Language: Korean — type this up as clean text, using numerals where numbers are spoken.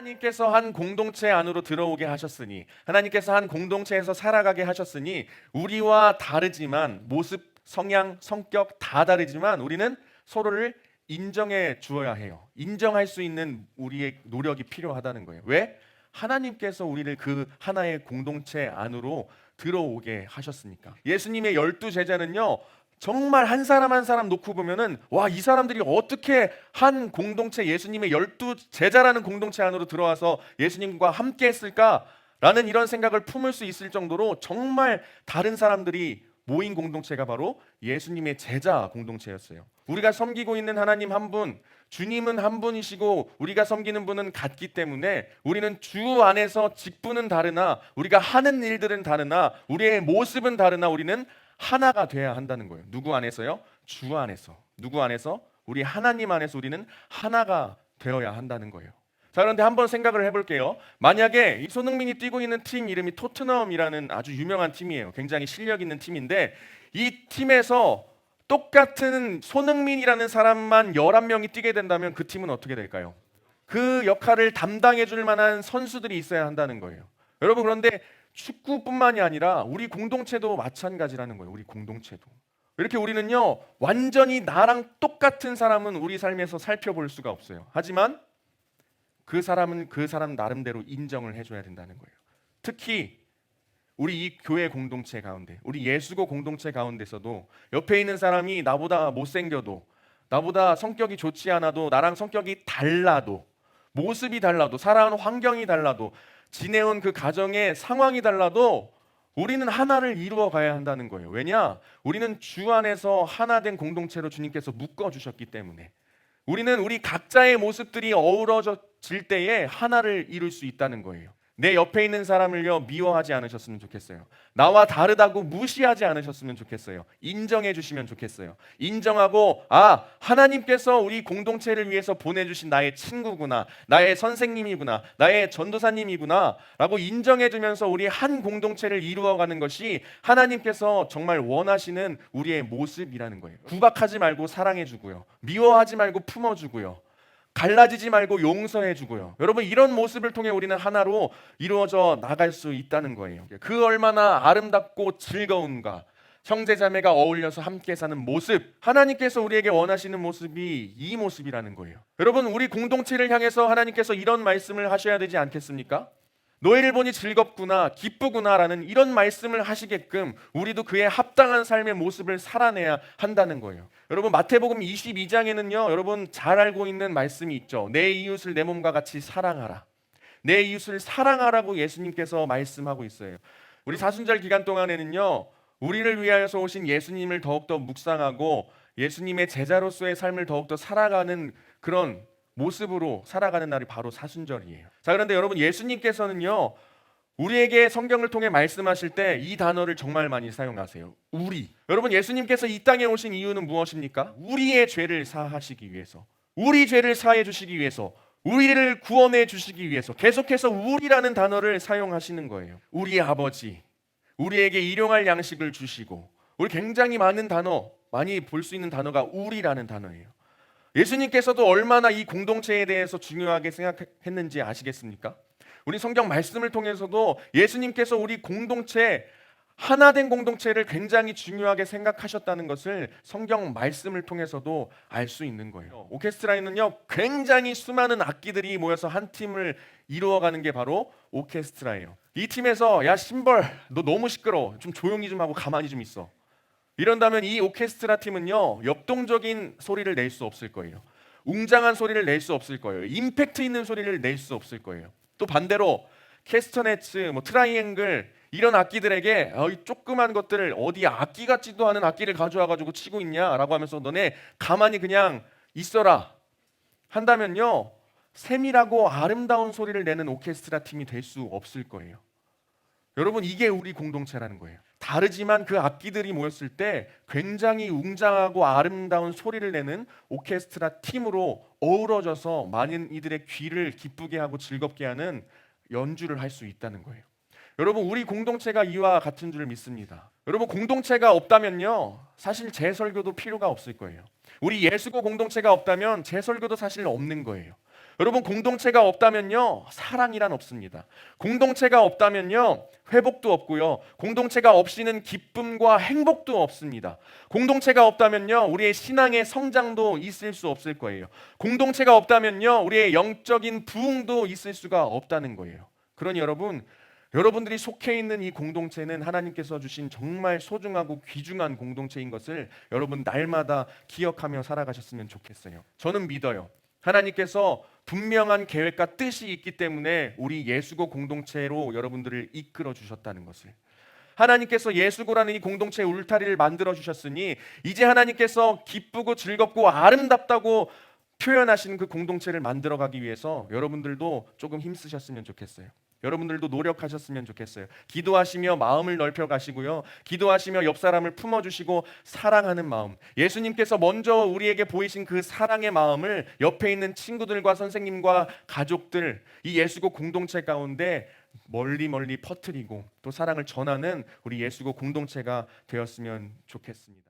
하나님께서 한 공동체 안으로 들어오게 하셨으니, 하나님께서 한 공동체에서 살아가게 하셨으니, 우리와 다르지만 모습, 성향, 성격 다 다르지만 우리는 서로를 인정해 주어야 해요. 인정할 수 있는 우리의 노력이 필요하다는 거예요. 왜? 하나님께서 우리를 그 하나의 공동체 안으로 들어오게 하셨으니까. 예수님의 12제자는요, 정말 한 사람 한 사람 놓고 보면은 와, 이 사람들이 어떻게 한 공동체, 예수님의 12제자라는 공동체 안으로 들어와서 예수님과 함께 했을까라는 이런 생각을 품을 수 있을 정도로 정말 다른 사람들이 모인 공동체가 바로 예수님의 제자 공동체였어요. 우리가 섬기고 있는 하나님 한 분, 주님은 한 분이시고 우리가 섬기는 분은 같기 때문에 우리는 주 안에서 직분은 다르나, 우리가 하는 일들은 다르나, 우리의 모습은 다르나 우리는 하나가 돼야 한다는 거예요. 누구 안에서요? 주 안에서. 누구 안에서? 우리 하나님 안에서 우리는 하나가 되어야 한다는 거예요. 자, 그런데 한번 생각을 해볼게요. 만약에 이 손흥민이 뛰고 있는 팀 이름이 토트넘이라는 아주 유명한 팀이에요. 굉장히 실력 있는 팀인데, 이 팀에서 똑같은 손흥민이라는 사람만 11명이 뛰게 된다면 그 팀은 어떻게 될까요? 그 역할을 담당해 줄 만한 선수들이 있어야 한다는 거예요. 여러분, 그런데 축구뿐만이 아니라 우리 공동체도 마찬가지라는 거예요. 우리 공동체도. 이렇게 우리는요, 완전히 나랑 똑같은 사람은 우리 삶에서 살펴볼 수가 없어요. 하지만 그 사람은 그 사람 나름대로 인정을 해줘야 된다는 거예요. 특히 우리 이 교회 공동체 가운데, 우리 예수고 공동체 가운데서도 옆에 있는 사람이 나보다 못생겨도, 나보다 성격이 좋지 않아도, 나랑 성격이 달라도, 모습이 달라도, 살아온 환경이 달라도, 지내온 그 가정의 상황이 달라도 우리는 하나를 이루어 가야 한다는 거예요. 왜냐? 우리는 주 안에서 하나 된 공동체로 주님께서 묶어 주셨기 때문에. 우리는 우리 각자의 모습들이 어우러질 때에 하나를 이룰 수 있다는 거예요. 내 옆에 있는 사람을요, 미워하지 않으셨으면 좋겠어요. 나와 다르다고 무시하지 않으셨으면 좋겠어요. 인정해 주시면 좋겠어요. 인정하고, 아, 하나님께서 우리 공동체를 위해서 보내주신 나의 친구구나, 나의 선생님이구나, 나의 전도사님이구나 라고 인정해 주면서 우리 한 공동체를 이루어가는 것이 하나님께서 정말 원하시는 우리의 모습이라는 거예요. 구박하지 말고 사랑해 주고요, 미워하지 말고 품어 주고요, 갈라지지 말고 용서해 주고요. 여러분, 이런 모습을 통해 우리는 하나로 이루어져 나갈 수 있다는 거예요. 그 얼마나 아름답고 즐거운가. 형제자매가 어울려서 함께 사는 모습, 하나님께서 우리에게 원하시는 모습이 이 모습이라는 거예요. 여러분, 우리 공동체를 향해서 하나님께서 이런 말씀을 하셔야 되지 않겠습니까? 너희를 보니 즐겁구나, 기쁘구나 라는 이런 말씀을 하시게끔 우리도 그에 합당한 삶의 모습을 살아내야 한다는 거예요. 여러분, 마태복음 22장에는요, 여러분 잘 알고 있는 말씀이 있죠. 내 이웃을 내 몸과 같이 사랑하라. 내 이웃을 사랑하라고 예수님께서 말씀하고 있어요. 우리 사순절 기간 동안에는요, 우리를 위하여서 오신 예수님을 더욱더 묵상하고 예수님의 제자로서의 삶을 더욱더 살아가는 그런 모습으로 살아가는 날이 바로 사순절이에요. 자, 그런데 여러분, 예수님께서는요, 우리에게 성경을 통해 말씀하실 때 이 단어를 정말 많이 사용하세요. 우리. 여러분, 예수님께서 이 땅에 오신 이유는 무엇입니까? 우리의 죄를 사하시기 위해서, 우리 죄를 사해 주시기 위해서, 우리를 구원해 주시기 위해서 계속해서 우리라는 단어를 사용하시는 거예요. 우리 아버지, 우리에게 일용할 양식을 주시고, 우리 굉장히 많은 단어, 많이 볼 수 있는 단어가 우리라는 단어예요. 예수님께서도 얼마나 이 공동체에 대해서 중요하게 생각했는지 아시겠습니까? 우리 성경 말씀을 통해서도 예수님께서 우리 공동체, 하나 된 공동체를 굉장히 중요하게 생각하셨다는 것을 성경 말씀을 통해서도 알 수 있는 거예요. 오케스트라에는요, 굉장히 수많은 악기들이 모여서 한 팀을 이루어가는 게 바로 오케스트라예요. 이 팀에서 야, 심벌, 너 너무 시끄러워, 좀 조용히 좀 하고 가만히 좀 있어, 이런다면 이 오케스트라 팀은요, 역동적인 소리를 낼 수 없을 거예요. 웅장한 소리를 낼 수 없을 거예요. 임팩트 있는 소리를 낼 수 없을 거예요. 또 반대로 캐스터네츠, 트라이앵글 이런 악기들에게 이 조그만 것들을 어디 악기 같지도 않은 악기를 가져와 가지고 치고 있냐라고 하면서 너네 가만히 그냥 있어라 한다면요, 세밀하고 아름다운 소리를 내는 오케스트라 팀이 될 수 없을 거예요. 여러분, 이게 우리 공동체라는 거예요. 다르지만 그 악기들이 모였을 때 굉장히 웅장하고 아름다운 소리를 내는 오케스트라 팀으로 어우러져서 많은 이들의 귀를 기쁘게 하고 즐겁게 하는 연주를 할 수 있다는 거예요. 여러분, 우리 공동체가 이와 같은 줄 믿습니다. 여러분, 공동체가 없다면요, 사실 제 설교도 필요가 없을 거예요. 우리 예수고 공동체가 없다면 제 설교도 사실 없는 거예요. 여러분, 공동체가 없다면요, 사랑이란 없습니다. 공동체가 없다면요, 회복도 없고요. 공동체가 없이는 기쁨과 행복도 없습니다. 공동체가 없다면요, 우리의 신앙의 성장도 있을 수 없을 거예요. 공동체가 없다면요, 우리의 영적인 부흥도 있을 수가 없다는 거예요. 그러니 여러분들이 속해 있는 이 공동체는 하나님께서 주신 정말 소중하고 귀중한 공동체인 것을 여러분 날마다 기억하며 살아가셨으면 좋겠어요. 저는 믿어요. 하나님께서 분명한 계획과 뜻이 있기 때문에 우리 예수고 공동체로 여러분들을 이끌어 주셨다는 것을, 하나님께서 예수고라는 이 공동체의 울타리를 만들어 주셨으니 이제 하나님께서 기쁘고 즐겁고 아름답다고 표현하신 그 공동체를 만들어 가기 위해서 여러분들도 조금 힘쓰셨으면 좋겠어요. 여러분들도 노력하셨으면 좋겠어요. 기도하시며 마음을 넓혀 가시고요. 기도하시며 옆 사람을 품어 주시고 사랑하는 마음. 예수님께서 먼저 우리에게 보이신 그 사랑의 마음을 옆에 있는 친구들과 선생님과 가족들, 이 예수고 공동체 가운데 멀리 퍼뜨리고 또 사랑을 전하는 우리 예수고 공동체가 되었으면 좋겠습니다.